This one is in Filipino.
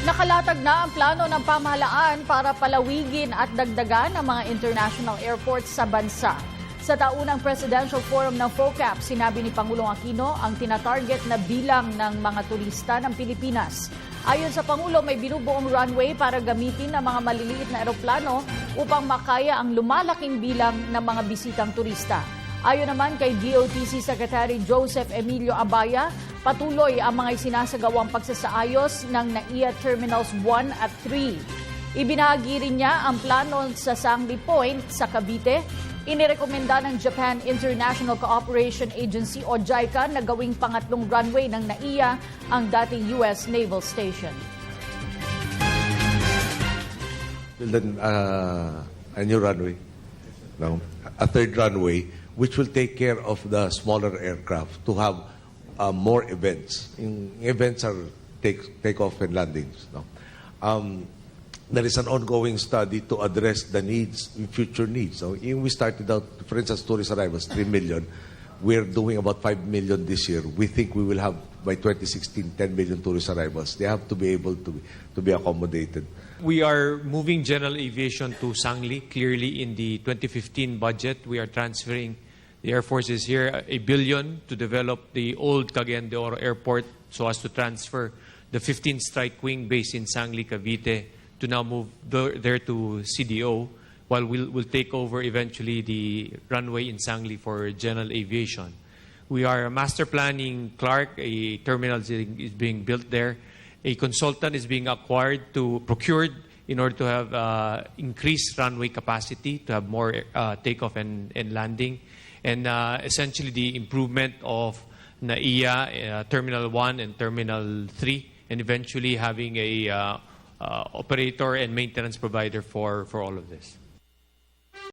Nakalatag na ang plano ng pamahalaan para palawigin at dagdagan ang mga international airports sa bansa. Sa taunang Presidential Forum ng FOCAP, sinabi ni Pangulong Aquino ang tinatarget na bilang ng mga turista ng Pilipinas. Ayon sa Pangulo, may binubuong runway para gamitin ng mga maliliit na eroplano upang makaya ang lumalaking bilang ng mga bisitang turista. Ayon naman kay DOTC Secretary Joseph Emilio Abaya, patuloy ang mga isinasagawang pagsasaayos ng NAIA Terminals 1 at 3. Ibinahagi rin niya ang plano sa Sangley Point sa Cavite. Inirekomenda ng Japan International Cooperation Agency o JICA na gawing pangatlong runway ng NAIA ang dating US Naval Station. A new runway, no? A third runway, which will take care of the smaller aircraft to have more events. Events are take-off and landings. No? There is an ongoing study to address the needs, future needs. So, we started out, for instance, tourist arrivals, 3 million. We're doing about 5 million this year. We think we will have, by 2016, 10 million tourist arrivals. They have to be able to be accommodated. We are moving general aviation to Sangley. Clearly, in the 2015 budget, we are transferring, the Air Force is here, $1 billion to develop the old Cagayan de Oro Airport so as to transfer the 15th Strike Wing base in Sangley, Cavite, to now move there to CDO, while we'll take over eventually the runway in Sangley for general aviation. We are master planning Clark. A terminal is being built there. A consultant is being procured in order to have increased runway capacity, to have more takeoff and landing. And essentially the improvement of NAIA, Terminal 1 and Terminal 3, and eventually having a operator and maintenance provider for all of this.